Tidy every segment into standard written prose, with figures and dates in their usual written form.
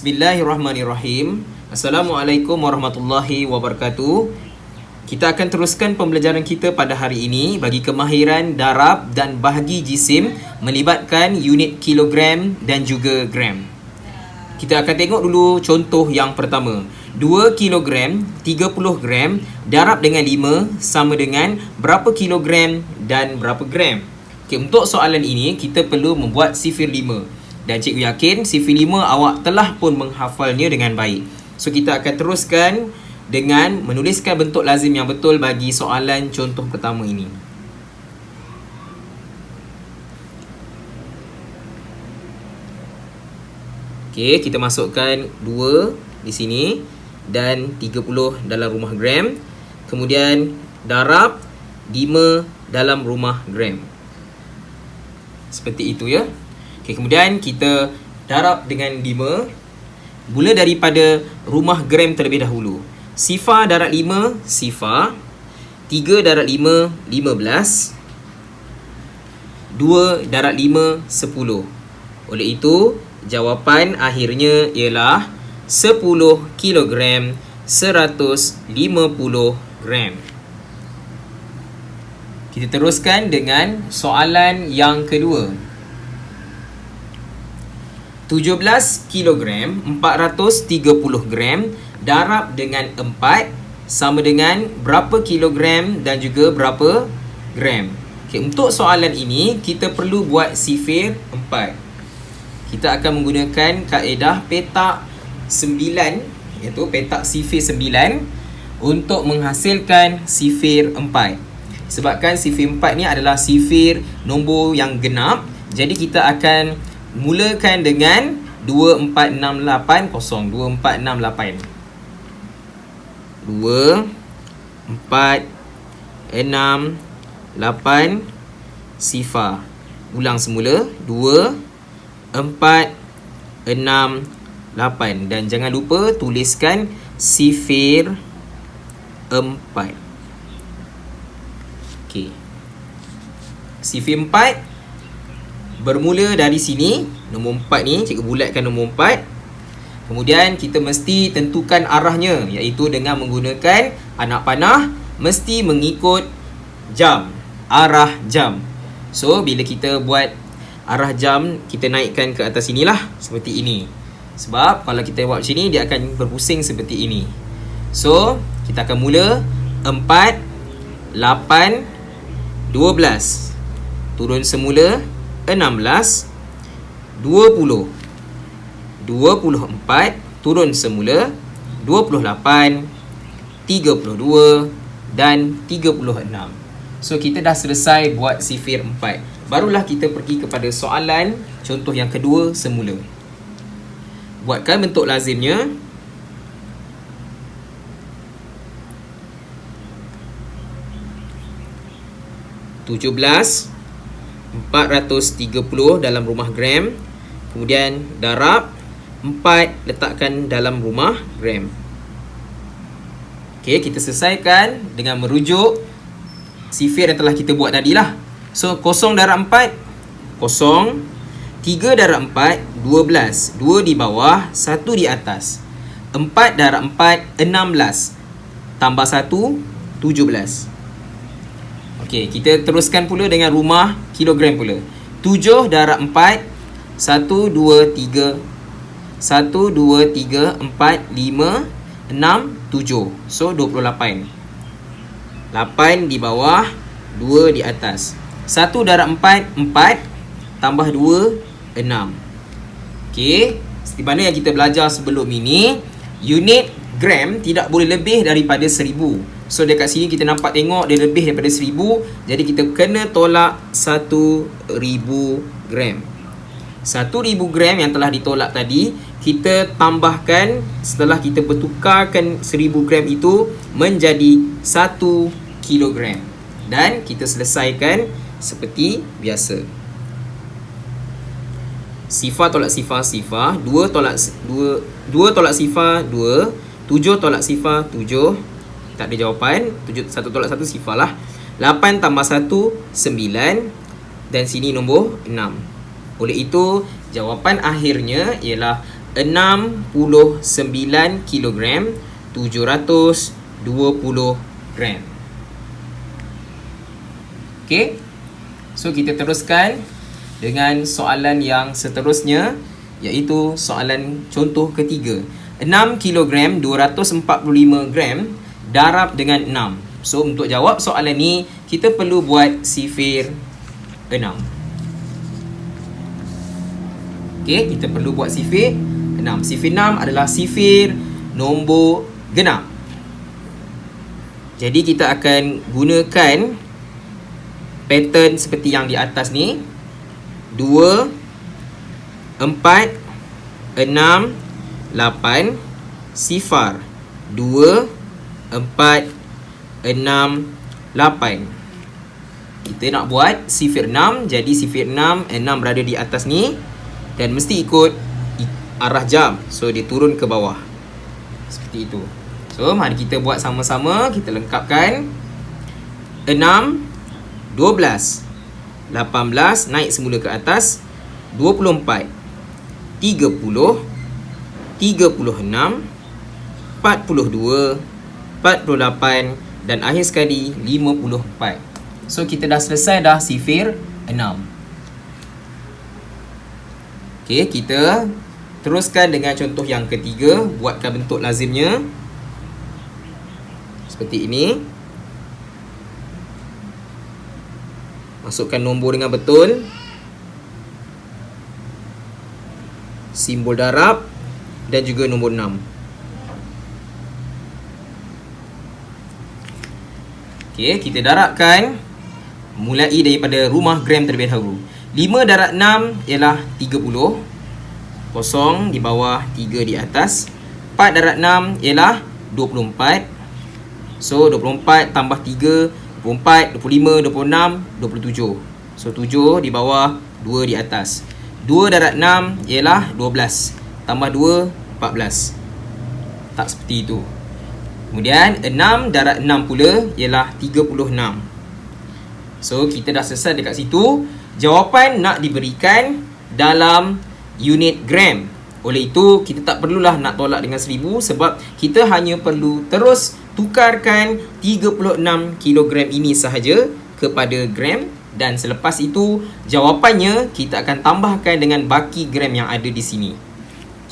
Bismillahirrahmanirrahim. Assalamualaikum warahmatullahi wabarakatuh. Kita akan teruskan pembelajaran kita pada hari ini bagi kemahiran darab dan bahagi jisim melibatkan unit kilogram dan juga gram. Kita akan tengok dulu contoh yang pertama. 2 kilogram 30 gram darab dengan 5 sama dengan berapa kilogram dan berapa gram. Okay, untuk soalan ini kita perlu membuat sifir 5. Dan cikgu yakin sifir 5 awak telah pun menghafalnya dengan baik. So kita akan teruskan dengan menuliskan bentuk lazim yang betul bagi soalan contoh pertama ini. Okey, kita masukkan 2 di sini dan 30 dalam rumah gram. Kemudian darab 5 dalam rumah gram. Seperti itu ya. Okay, kemudian kita darab dengan 5. Mula daripada rumah gram terlebih dahulu. Sifar darab 5, sifar. 3 darab 5, 15. 2 darab 5, 10. Oleh itu, jawapan akhirnya ialah 10 kilogram 150 gram. Kita teruskan dengan soalan yang kedua. 17 kilogram 430 gram darab dengan 4 sama dengan berapa kilogram dan juga berapa gram. Okay, untuk soalan ini kita perlu buat sifir 4. Kita akan menggunakan kaedah petak 9 iaitu petak sifir 9 untuk menghasilkan sifir 4. Sebabkan sifir 4 ni adalah sifir nombor yang genap, jadi kita akan mulakan dengan 24680. 2468 2468 sifar. Ulang semula 2468 dan jangan lupa tuliskan sifir 4. Okey. Sifir 4 bermula dari sini, nombor 4 ni, cikgu bulatkan nombor 4. Kemudian kita mesti tentukan arahnya, iaitu dengan menggunakan anak panah, mesti mengikut jam, arah jam. So, bila kita buat arah jam, kita naikkan ke atas sinilah, seperti ini. Sebab kalau kita buat macam ni, dia akan berpusing seperti ini. So, kita akan mula 4, 8, 12. Turun semula 16, 20, 24, turun semula 28, 32 dan 36. So kita dah selesai buat sifir 4. Barulah kita pergi kepada soalan contoh yang kedua semula. Buatkan bentuk lazimnya. (17) 430 dalam rumah gram. Kemudian darab 4 letakkan dalam rumah gram. Okey, kita selesaikan dengan merujuk sifir yang telah kita buat tadi lah. So 0 darab 4 0, 3 darab 4 12, 2 di bawah, 1 di atas. 4 darab 4 16, tambah 1 17. Okey, kita teruskan pula dengan rumah kilogram pula. 7 darab 4 1 2 3 1 2 3 4 5 6 7. So 28. 8 di bawah, 2 di atas. 1 darab 4 4 tambah 2 6. Okey, seperti mana yang kita belajar sebelum ini, unit gram tidak boleh lebih daripada 1000. So dekat sini kita nampak tengok dia lebih daripada 1000. Jadi kita kena tolak 1000 gram. 1000 gram yang telah ditolak tadi, kita tambahkan setelah kita bertukarkan 1000 gram itu menjadi 1 kilogram. Dan kita selesaikan seperti biasa. Sifar tolak sifar, sifar. 2 tolak sifar, 2. 7 tolak sifar, 7. Tak ada jawapan. 1 tolak 1 sifar lah. 8 tambah 1 9. Dan sini nombor 6. Oleh itu jawapan akhirnya ialah 69 kilogram 720 gram. Okey. So kita teruskan dengan soalan yang seterusnya, iaitu soalan contoh ketiga. 6 kilogram 245 gram darab dengan 6. So untuk jawab soalan ni kita perlu buat sifir 6. Okey, kita perlu buat sifir 6. Sifir 6 adalah sifir nombor genap. Jadi kita akan gunakan pattern seperti yang di atas ni. 2 4 6 8 sifar 2 4 6 8. Kita nak buat sifir 6. Jadi sifir 6 berada di atas ni dan mesti ikut arah jam. So dia turun ke bawah. Seperti itu. So mari kita buat sama-sama. Kita lengkapkan. 6 12 18 naik semula ke atas. 24 30 36 42 48 dan akhir sekali 54. So kita dah selesai dah sifir 6. Okey, kita teruskan dengan contoh yang ketiga. Buatkan bentuk lazimnya seperti ini. Masukkan nombor dengan betul. Simbol darab dan juga nombor 6. Okey, kita darabkan mulai daripada rumah gram terlebih dahulu. 5 darab 6 ialah 30. Kosong di bawah, 3 di atas. 4 darab 6 ialah 24. So 24 tambah 3, 24, 25, 26, 27. So 7 di bawah, 2 di atas. 2 darab 6 ialah 12. Tambah 2, 14. Tak seperti itu. Kemudian 6 darab 6 pula ialah 36. So kita dah selesai dekat situ. Jawapan nak diberikan dalam unit gram. Oleh itu kita tak perlulah nak tolak dengan 1000, sebab kita hanya perlu terus tukarkan 36 kilogram ini sahaja kepada gram, dan selepas itu jawapannya kita akan tambahkan dengan baki gram yang ada di sini.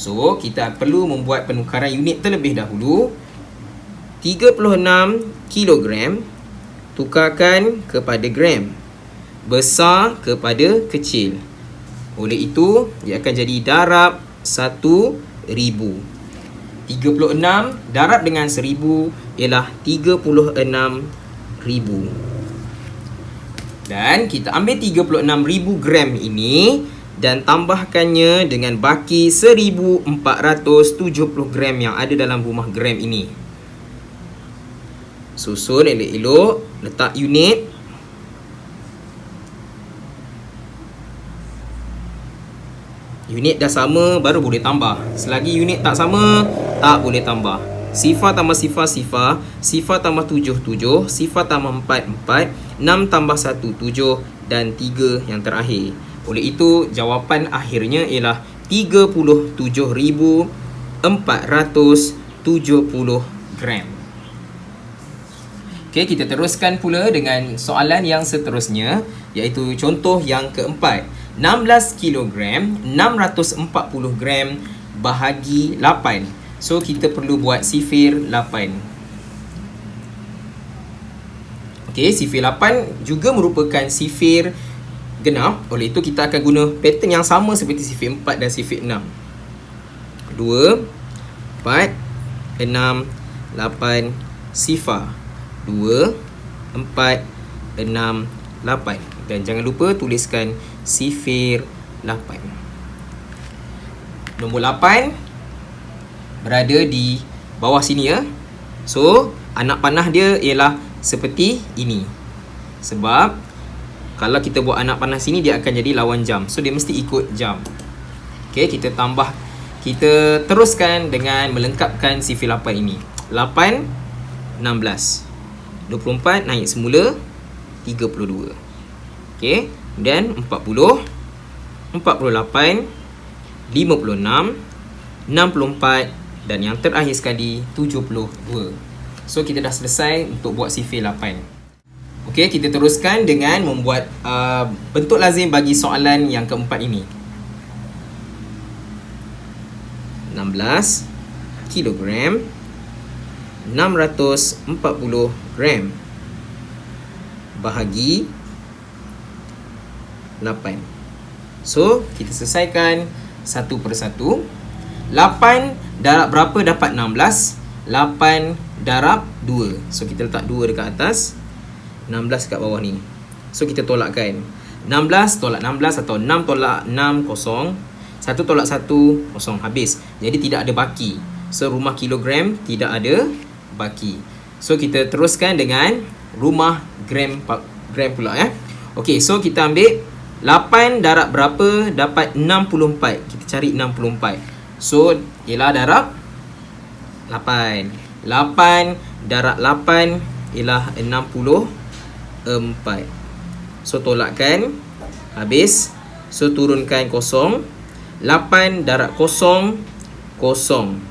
So kita perlu membuat penukaran unit terlebih dahulu. 36 kilogram tukarkan kepada gram, besar kepada kecil. Oleh itu dia akan jadi darab 1000. 36 darab dengan 1000 ialah 36,000. Dan kita ambil 36,000 gram ini dan tambahkannya dengan baki 1470 gram yang ada dalam rumah gram ini. Susun elok-elok, letak unit. Unit dah sama baru boleh tambah. Selagi unit tak sama, tak boleh tambah. Sifar tambah sifar, sifar. Sifar tambah 7, 7. Sifar tambah 4, 4. 6 tambah 1, 7. Dan 3 yang terakhir. Oleh itu, jawapan akhirnya ialah 37,470 gram. Okey, kita teruskan pula dengan soalan yang seterusnya, iaitu contoh yang keempat. 16 kilogram 640 gram bahagi 8. So kita perlu buat sifir 8. Okey, sifir 8 juga merupakan sifir genap. Oleh itu kita akan guna pattern yang sama seperti sifir 4 dan sifir 6. 2 4 6 8 sifar. 2 4 6 8. Dan jangan lupa tuliskan sifir 8. Nombor 8 berada di bawah sini ya. So anak panah dia ialah seperti ini. Sebab kalau kita buat anak panah sini, dia akan jadi lawan jam. So dia mesti ikut jam. Okey, kita teruskan dengan melengkapkan sifir 8 ini. 8 16. 24 naik semula 32. Okey, kemudian 40 48 56 64 dan yang terakhir sekali 72. So kita dah selesai untuk buat sifir 8. Okey, kita teruskan dengan membuat bentuk lazim bagi soalan yang keempat ini. 16 kilogram 640 gram bahagi 8. So, kita selesaikan satu persatu. 8 darab berapa dapat 16? 8 darab 2. So, kita letak 2 dekat atas, 16 kat bawah ni. So, kita tolakkan. 16 tolak 16 atau 6 tolak 6, kosong. 1 tolak 1, kosong, habis. Jadi, tidak ada baki. So, rumah kilogram tidak ada baki. So, kita teruskan dengan rumah gram pula ya. Okey, so kita ambil 8 darab berapa dapat 64. Kita cari 64. So, ialah darab 8. 8 darab 8 ialah 64. So, tolakkan. Habis. So, turunkan kosong. 8 darab kosong, kosong.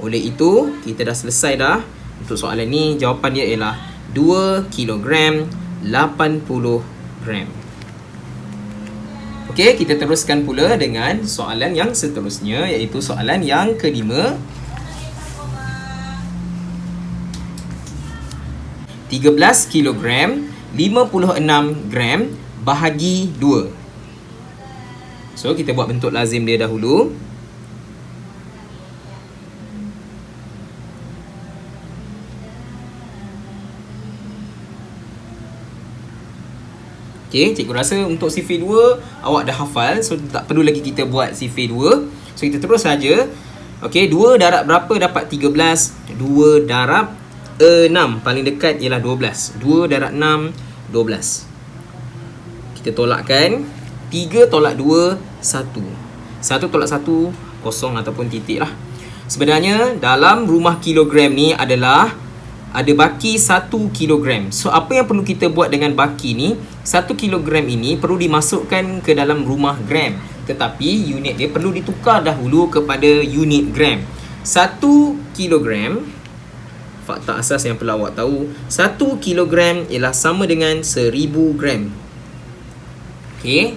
Oleh itu, kita dah selesai dah. Untuk soalan ni, jawapan dia ialah 2 kilogram 80 gram. Okey, kita teruskan pula dengan soalan yang seterusnya, iaitu soalan yang kelima. 13 kilogram 56 gram bahagi 2. So, kita buat bentuk lazim dia dahulu. Okay, cikgu rasa untuk sifir 2 awak dah hafal. So, tak perlu lagi kita buat sifir 2. So, kita terus saja. Okay, 2 darab berapa dapat 13? 2 darab 6. Paling dekat ialah 12. 2 darab 6, 12. Kita tolakkan. 3 tolak 2, 1. 1 tolak 1, kosong ataupun titik lah. Sebenarnya, dalam rumah kilogram ni adalah ada baki 1 kilogram. So, apa yang perlu kita buat dengan baki ni? 1 kilogram ini perlu dimasukkan ke dalam rumah gram. Tetapi, unit dia perlu ditukar dahulu kepada unit gram. 1 kilogram, fakta asas yang perlu awak tahu, 1 kilogram ialah sama dengan 1000 gram. Okey,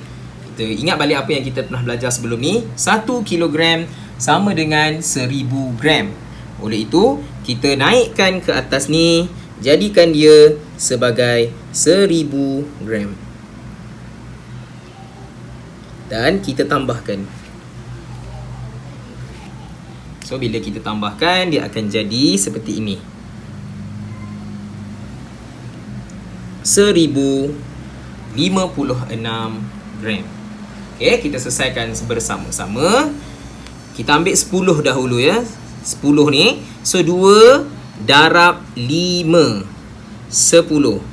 kita ingat balik apa yang kita pernah belajar sebelum ni. 1 kilogram sama dengan 1000 gram. Oleh itu, kita naikkan ke atas ni, jadikan dia sebagai 1000 gram. Dan kita tambahkan. So, bila kita tambahkan, dia akan jadi seperti ini. 1056 gram. Okey, kita selesaikan bersama-sama. Kita ambil 10 dahulu ya. 10 ni. So, 2 darab 5. 10.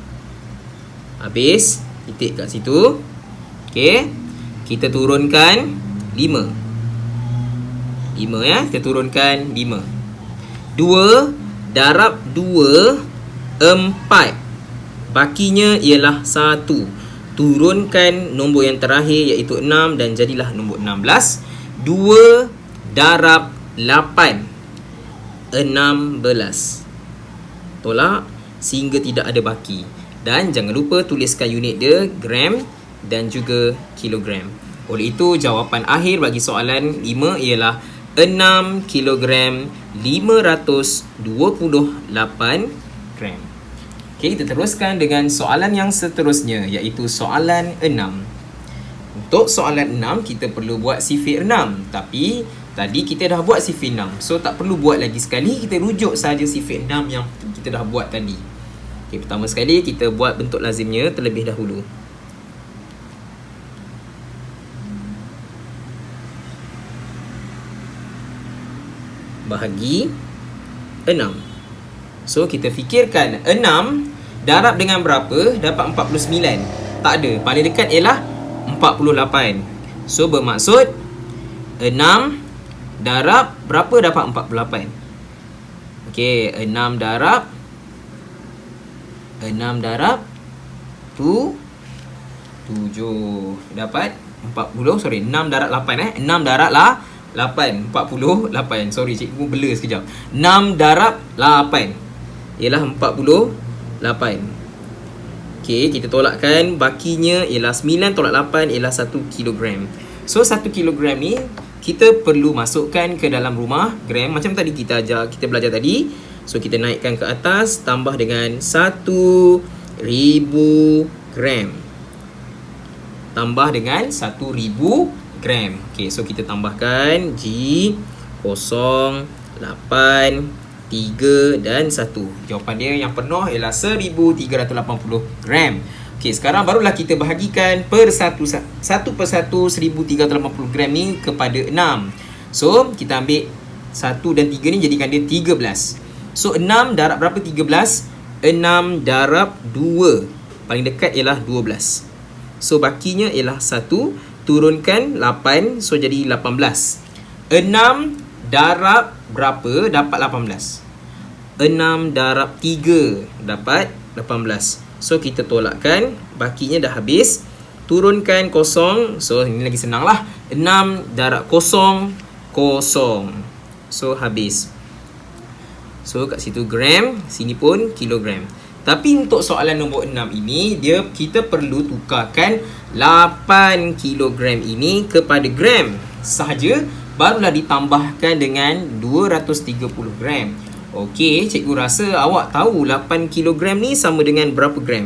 Habis. Titik kat situ. Okey. Kita turunkan 5. 5 ya. Kita turunkan 5. 2 darab 2. 4. Bakinya ialah 1. Turunkan nombor yang terakhir iaitu 6 dan jadilah nombor 16. 2 darab 8. 16. Tolak sehingga tidak ada baki. Dan jangan lupa tuliskan unit dia gram dan juga kilogram. Oleh itu jawapan akhir bagi soalan 5 ialah 6 kilogram 528 gram. Okey, kita teruskan dengan soalan yang seterusnya iaitu soalan 6. Untuk soalan 6 kita perlu buat sifir 6. Tapi tadi kita dah buat sifir 6. So, tak perlu buat lagi sekali. Kita rujuk saja sifir 6 yang kita dah buat tadi. Okay, pertama sekali kita buat bentuk lazimnya terlebih dahulu. Bahagi 6. So, kita fikirkan 6 darab dengan berapa dapat 49. Tak ada. Paling dekat ialah 48. So, bermaksud 6 darab berapa dapat 48? Okey, 6 darab 7 dapat 40. Sorry, 6 darab 8 6 darab lah 8, 48. Sorry, cikgu blur sekejap. 6 darab 8 ialah 48. Okey, kita tolakkan. Bakinya ialah 9 tolak 8 ialah 1 kilogram. So 1 kilogram ni kita perlu masukkan ke dalam rumah gram. Macam tadi kita belajar tadi. So kita naikkan ke atas, tambah dengan 1000 gram. Tambah dengan 1000 gram. Okey, so kita tambahkan G 0, 8, 3 dan 1. Jawapan dia yang penuh ialah 1380 gram. Okey, sekarang barulah kita bahagikan satu per satu 1380 gram ni kepada 6. So kita ambil 1 dan 3 ni jadikan dia 13. So 6 darab berapa 13? 6 darab 2. Paling dekat ialah 12. So bakinya ialah 1. Turunkan 8. So jadi 18. 6 darab berapa dapat 18? 6 darab 3 dapat 18. So kita tolakkan. Bakinya dah habis. Turunkan kosong. So ini lagi senang lah. 6 darab kosong, kosong. So habis. So kat situ gram, sini pun kilogram. Tapi untuk soalan nombor 6 ini, kita perlu tukarkan 8 kilogram ini kepada gram sahaja, barulah ditambahkan dengan 230 gram. Okey, cikgu rasa awak tahu 8 kilogram ni sama dengan berapa gram?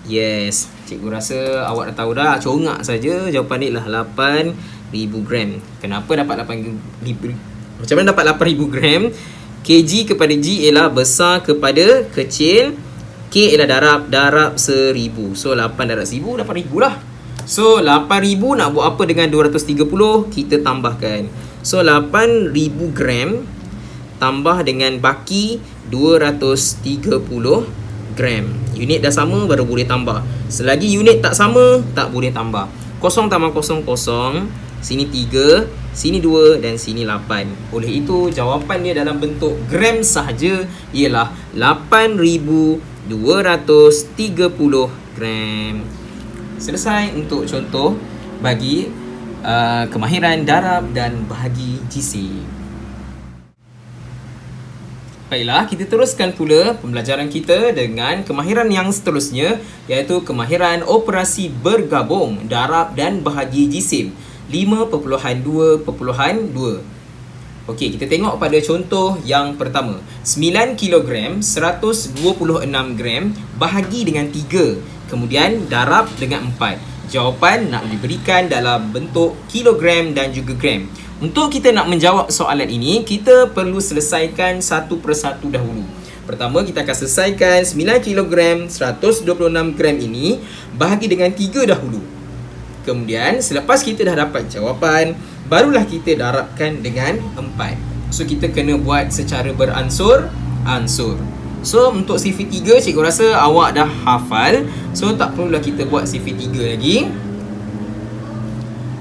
Yes, cikgu rasa awak dah tahu dah. Congak saja, jawapan ni lah 8,000 gram. Kenapa dapat 8,000? Macam mana dapat 8,000 gram? Kg kepada G ialah besar kepada kecil. K ialah darab 1000. So 8 darab 1000, 8,000 lah. So 8,000 nak buat apa dengan 230? Kita tambahkan. So 8,000 gram tambah dengan baki 230 gram. Unit dah sama baru boleh tambah. Selagi unit tak sama, tak boleh tambah. 0 tambah 0, 0. Sini 3, sini 2 dan sini 8. Oleh itu jawapan dia dalam bentuk gram sahaja ialah 8,230 gram. Selesai untuk contoh bagi kemahiran darab dan bahagi jisim. Baiklah, kita teruskan pula pembelajaran kita dengan kemahiran yang seterusnya, iaitu kemahiran operasi bergabung darab dan bahagi jisim 5.2.2. Okey, kita tengok pada contoh yang pertama. 9 kg 126 gram bahagi dengan 3, kemudian darab dengan 4. Jawapan nak diberikan dalam bentuk kilogram dan juga gram. Untuk kita nak menjawab soalan ini, kita perlu selesaikan satu persatu dahulu. Pertama, kita akan selesaikan 9 kg 126 gram ini bahagi dengan 3 dahulu. Kemudian selepas kita dah dapat jawapan, barulah kita darabkan dengan 4. So kita kena buat secara beransur-ansur. So untuk CV3 cikgu rasa awak dah hafal. So tak perlulah kita buat CV3 lagi.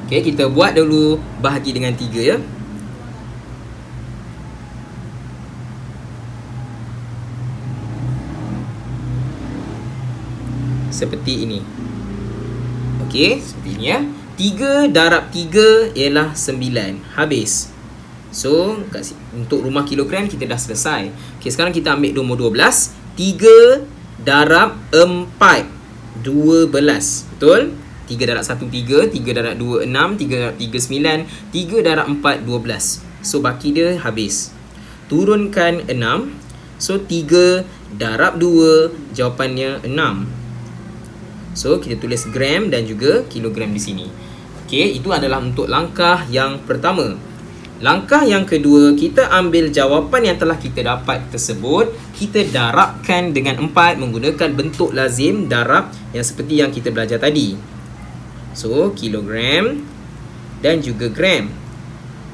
Okay, kita buat dulu bahagi dengan 3 ya. Seperti ini. Okey, seperti ini ya. 3 darab 3 ialah 9. Habis. So, untuk rumah kilogram kita dah selesai. Okey, sekarang kita ambil nombor 12. 3 darab 4, 12. Betul? 3 darab 1, 3. 3 darab 2, 6. 3 darab 3, 9. 3 darab 4, 12. So, baki dia habis. Turunkan 6. So, 3 darab 2, jawapannya 6. So, kita tulis gram dan juga kilogram di sini. Okey, itu adalah untuk langkah yang pertama. Langkah yang kedua, kita ambil jawapan yang telah kita dapat tersebut, kita darabkan dengan 4 menggunakan bentuk lazim darab yang seperti yang kita belajar tadi. So, kilogram dan juga gram.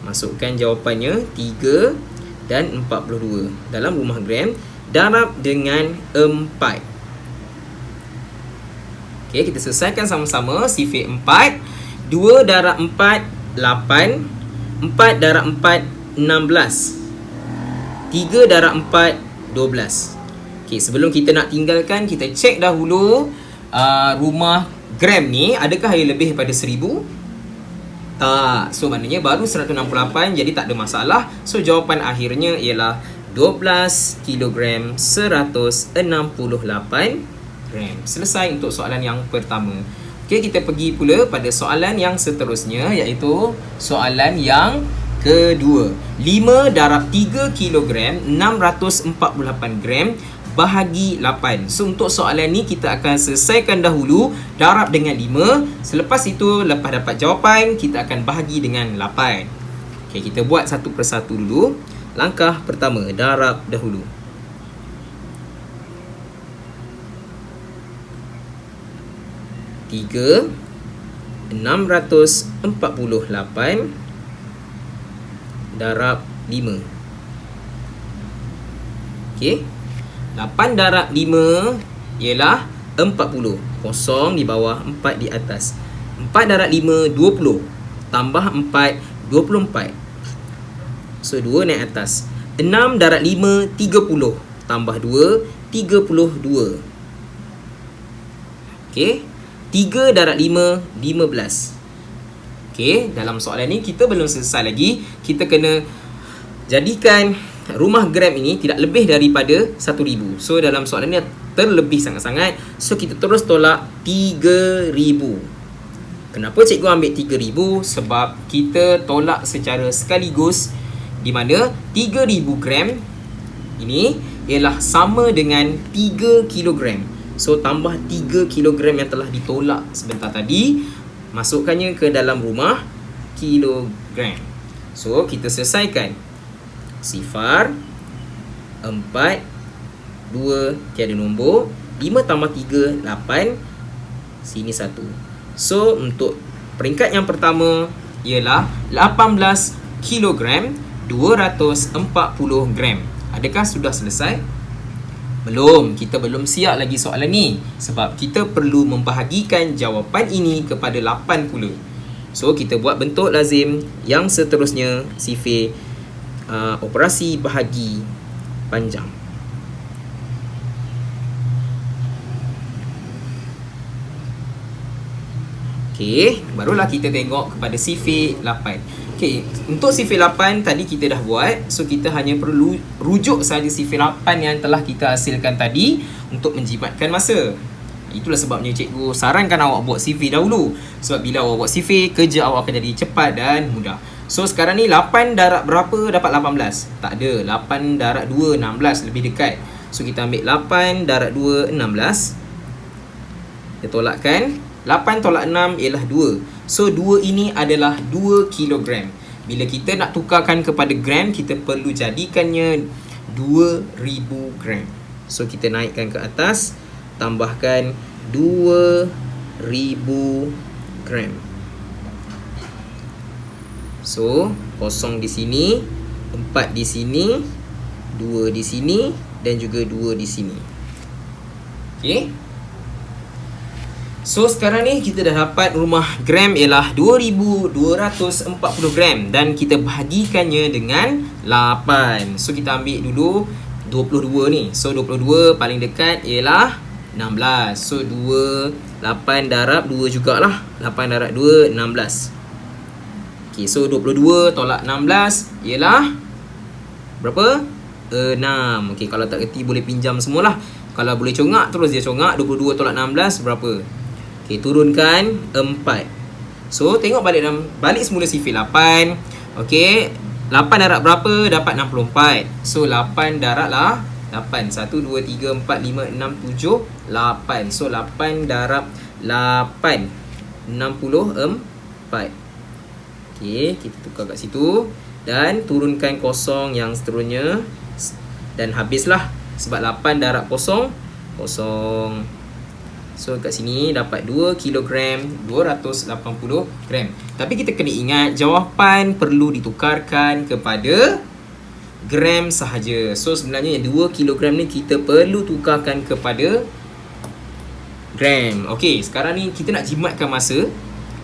Masukkan jawapannya 3 dan 42. Dalam rumah gram, darab dengan 4. Okey, kita selesaikan sama-sama. Sifar 4. 2 darab 4, 8. 4 darab 4, 16. 3 darab 4, 12. Okey, sebelum kita nak tinggalkan, kita cek dahulu rumah gram ni adakah ia lebih daripada 1000? Tak. So maknanya baru 168, jadi tak ada masalah. So jawapan akhirnya ialah 12 kg 168 gram. Selesai untuk soalan yang pertama. Okey, kita pergi pula pada soalan yang seterusnya, iaitu soalan yang kedua. 5 darab 3 kg 648 gram bahagi 8. So untuk soalan ni kita akan selesaikan dahulu darab dengan 5. Selepas itu, lepas dapat jawapan, kita akan bahagi dengan 8. Okey, kita buat satu persatu dulu. Langkah pertama, darab dahulu. Tiga 648 darab 5. Okey. 8 darab 5 ialah 40. Kosong di bawah, 4 di atas. 4 darab 5, 20. Tambah 4, 24. So 2 naik atas. 6 darab 5, 30. Tambah 2, 32. Okey. 3 darab 5, 15. Okey, dalam soalan ni kita belum selesai lagi. Kita kena jadikan rumah gram ini tidak lebih daripada 1000. So dalam soalan ni terlebih sangat-sangat. So kita terus tolak 3000. Kenapa cikgu ambil 3000? Sebab kita tolak secara sekaligus, di mana 3000 gram ini ialah sama dengan 3 kilogram. So tambah 3 kilogram yang telah ditolak sebentar tadi, masukkannya ke dalam rumah kilogram. So kita selesaikan. Sifar 4, 2 tiada nombor, 5 tambah 3 8, sini 1. So untuk peringkat yang pertama ialah 18 kilogram 240 gram. Adakah sudah selesai? Belum, kita belum siap lagi soalan ni, sebab kita perlu membahagikan jawapan ini kepada 8 pula. So kita buat bentuk lazim yang seterusnya, sifir operasi bahagi panjang. Okey, barulah kita tengok kepada sifir 8. Okey, untuk sifir 8 tadi kita dah buat. So kita hanya perlu rujuk saja sifir 8 yang telah kita hasilkan tadi untuk menjimatkan masa. Itulah sebabnya cikgu sarankan awak buat sifir dahulu. Sebab bila awak buat sifir, kerja awak akan jadi cepat dan mudah. So sekarang ni 8 darab berapa dapat 18? Tak ada. 8 darab 2, 16, lebih dekat. So kita ambil 8 darab 2, 16. Kita tolakkan. 8 tolak 6 ialah 2. So 2 ini adalah 2 kilogram. Bila kita nak tukarkan kepada gram, kita perlu jadikannya 2000 gram. So kita naikkan ke atas, tambahkan 2000 gram. So kosong di sini, 4 di sini, 2 di sini dan juga 2 di sini. Okey. So sekarang ni kita dah dapat rumah gram ialah 2240 gram dan kita bahagikannya dengan 8. So kita ambil dulu 22 ni. So 22 paling dekat ialah 16. So 2, 8 darab 2 jugalah. 8 darab 2, 16. Okay, so 22 tolak 16 ialah berapa? 6. Okay, kalau tak kerti boleh pinjam semualah. Kalau boleh congak, terus dia congak. 22 tolak 16 berapa? Okay, turunkan 4. So tengok balik semula sifir 8. Okay, 8 darab berapa? Dapat 64. So 8 darab lah 8. 1, 2, 3, 4, 5, 6, 7, 8. So 8 darab 8, 64. Okay, kita tukar kat situ. Dan turunkan kosong yang seterusnya. Dan habislah. Sebab 8 darab kosong, kosong. So kat sini dapat 2 kilogram 280 gram. Tapi kita kena ingat jawapan perlu ditukarkan kepada gram sahaja. So sebenarnya 2 kilogram ni kita perlu tukarkan kepada gram. Okey, sekarang ni kita nak jimatkan masa.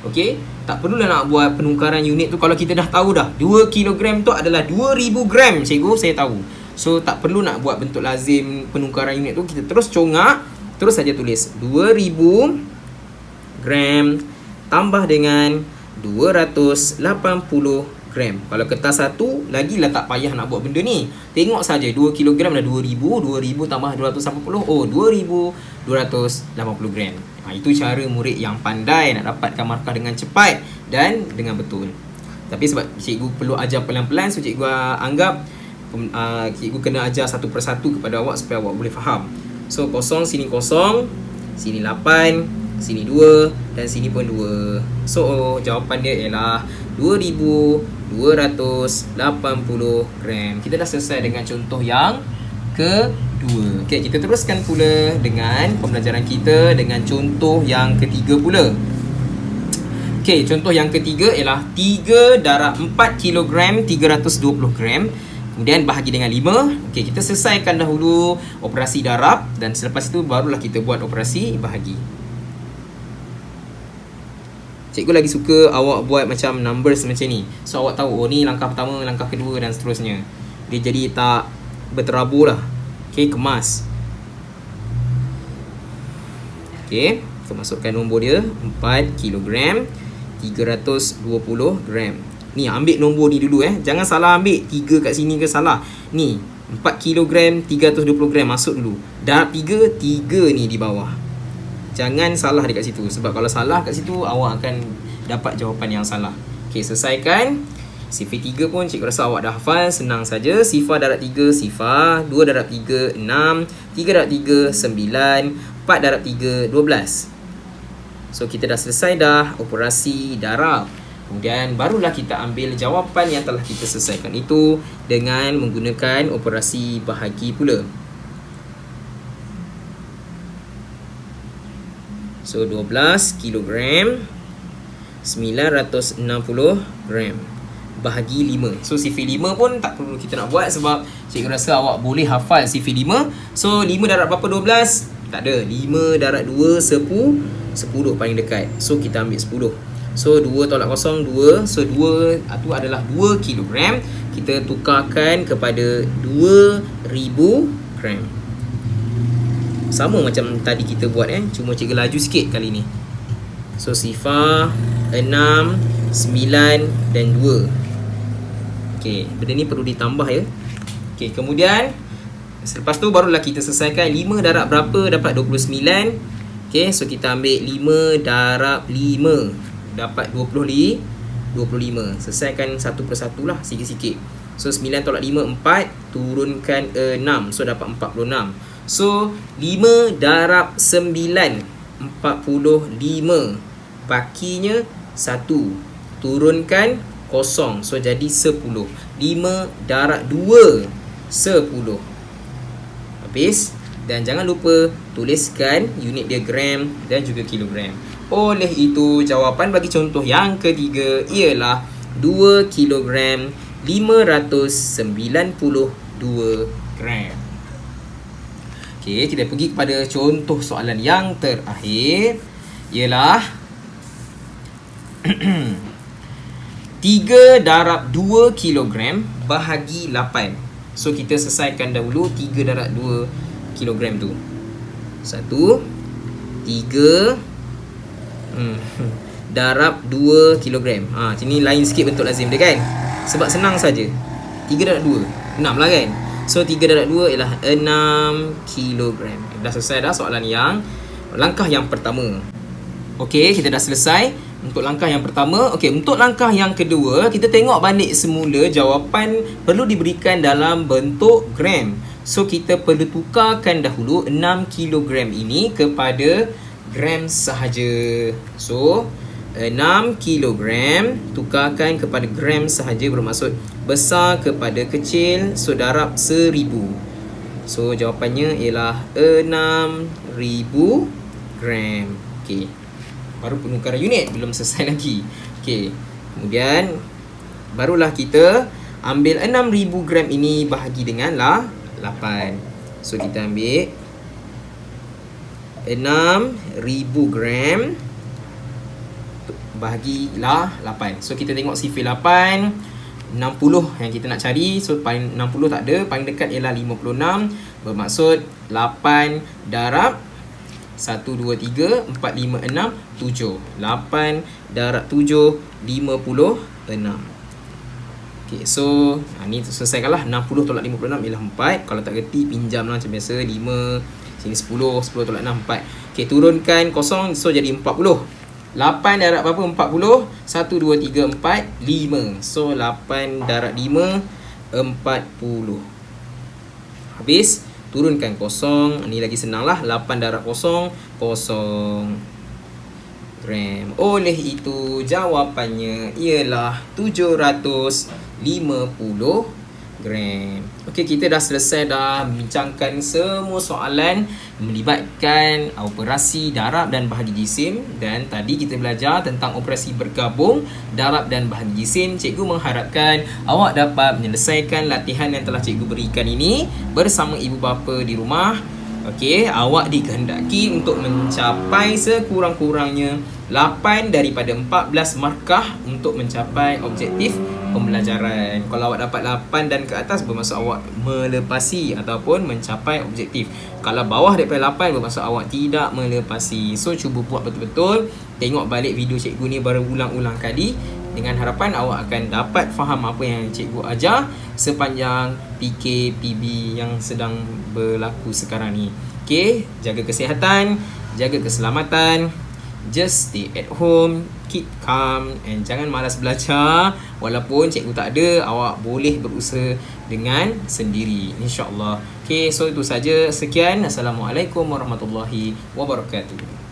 Okey, tak perlulah nak buat penukaran unit tu kalau kita dah tahu dah 2 kilogram tu adalah 2000 gram. Cikgu saya tahu. So tak perlu nak buat bentuk lazim penukaran unit tu, kita terus congak. Terus saja tulis 2000 gram tambah dengan 280 gram. Kalau kertas satu, lagilah tak payah nak buat benda ni. Tengok saja 2 kg dah 2000, 2000 tambah 280, oh 2280 gram. Itu cara murid yang pandai nak dapatkan markah dengan cepat dan dengan betul. Tapi sebab cikgu perlu ajar pelan-pelan, so cikgu anggap cikgu kena ajar satu persatu kepada awak supaya awak boleh faham. So kosong, sini 8, sini 2 dan sini pun 2. So jawapan dia ialah 2280 gram. Kita dah selesai dengan contoh yang kedua. Okey, kita teruskan pula dengan pembelajaran kita dengan contoh yang ketiga pula. Okey, contoh yang ketiga ialah 3 darab 4 kg 320 gram. Kemudian bahagi dengan 5. Okey, kita selesaikan dahulu operasi darab dan selepas itu barulah kita buat operasi bahagi. Cikgu lagi suka awak buat macam numbers macam ni. So awak tahu, oh ni langkah pertama, langkah kedua dan seterusnya. Dia jadi tak berterabur lah. Okay, kemas. Okay, kita masukkan nombor dia 4 kg 320 gram. Ni ambil nombor ni dulu Jangan salah ambil 3 kat sini ke salah. Ni 4 kg 320 gram masuk dulu. Darab 3 ni di bawah. Jangan salah dekat situ. Sebab kalau salah kat situ, awak akan dapat jawapan yang salah. Okay, selesaikan. Sifar 3 pun cikgu rasa awak dah hafal. Senang saja. Sifar darab 3, sifar. 2 darab 3, 6. 3 darab 3, 9. 4 darab 3, 12. So, kita dah selesai dah operasi darab. Kemudian, barulah kita ambil jawapan yang telah kita selesaikan itu dengan menggunakan operasi bahagi pula. So 12 kg 960 gram bahagi 5. So sifar 5 pun tak perlu kita nak buat sebab cikgu rasa awak boleh hafal sifar 5. So 5 darab berapa 12? Tak ada. 5 darab 2 10 paling dekat. So kita ambil 10. So 2 tolak kosong 2. So 2 itu adalah 2 kg. Kita tukarkan kepada 2000 gram. Sama macam tadi kita buat cuma cikgu laju sikit kali ni. So sifar 6, 9 dan 2. Okey, benda ni perlu ditambah Okey, kemudian selepas tu barulah kita selesaikan 5 darab berapa dapat 29. Okey, so kita ambil 5 darab 5 dapat 25. Selesaikan satu persatu lah sikit-sikit. So 9 tolak 5 4, turunkan 6. So dapat 46. So 5 darab 9 45. Bakinya 1. Turunkan kosong. So jadi 10. 5 darab 2 10. Habis. Dan jangan lupa tuliskan unit dia gram dan juga kilogram. Oleh itu jawapan bagi contoh yang ketiga ialah 2 kg 592 gram. Okey, kita pergi kepada contoh soalan yang terakhir ialah 3 darab 2 kg bahagi 8. So kita selesaikan dahulu 3 darab 2 kg tu. 1 3 darab 2 kg. Macam ni lain sikit bentuk lazim dia kan. Sebab senang saja. 3 darab 2 6 lah kan. So 3 darab 2 ialah 6 kg. Dah selesai dah soalan yang langkah yang pertama. Okey, kita dah selesai untuk langkah yang pertama. Okey, untuk langkah yang kedua, kita tengok balik semula jawapan perlu diberikan dalam bentuk gram. So kita perlu tukarkan dahulu 6 kg ini kepada gram sahaja. So 6 kg tukarkan kepada gram sahaja bermaksud besar kepada kecil. So darab 1000. So jawapannya ialah 6000 gram. Okey. Baru penukaran unit, belum selesai lagi. Okey. Kemudian barulah kita ambil 6000 gram ini bahagi dengan 8. So kita ambil 6000 gram bahagilah 8. So kita tengok sifar 8 60 yang kita nak cari. So paling 60 tak ada, paling dekat ialah 56. Bermaksud 8 darab 1, 2, 3, 4, 5, 6, 7. 8 darab 7, 56. Okay, so ni selesaikanlah. 60 tolak 56 ialah 4. Kalau tak kerti, pinjam lah macam biasa. 5, sini 10 tolak 6, 4. Okay, turunkan kosong, so jadi 40. 8 darab berapa? 40. 1, 2, 3, 4, 5. So 8 darab 5, 40. Habis, turunkan kosong. Ni lagi senang lah. 8 darab kosong, 0 gram. Oleh itu, jawapannya ialah 750 gram. Okey, kita dah selesai dah membincangkan semua soalan melibatkan operasi darab dan bahagi jisim. Dan tadi kita belajar tentang operasi bergabung darab dan bahagi jisim. Cikgu mengharapkan awak dapat menyelesaikan latihan yang telah cikgu berikan ini bersama ibu bapa di rumah. Okey, awak dikehendaki untuk mencapai sekurang-kurangnya 8 daripada 14 markah untuk mencapai objektif pembelajaran. Kalau awak dapat 8 dan ke atas, bermaksud awak melepasi ataupun mencapai objektif. Kalau bawah daripada 8, bermaksud awak tidak melepasi. So, cuba buat betul-betul. Tengok balik video cikgu ni berulang-ulang kali. Dengan harapan awak akan dapat faham apa yang cikgu ajar sepanjang PKPB yang sedang berlaku sekarang ni. Okay, jaga kesihatan, jaga keselamatan. Just stay at home, keep calm and jangan malas belajar. Walaupun cikgu tak ada, awak boleh berusaha dengan sendiri, insya-Allah. Okay, so itu saja. Sekian. Assalamualaikum warahmatullahi wabarakatuh.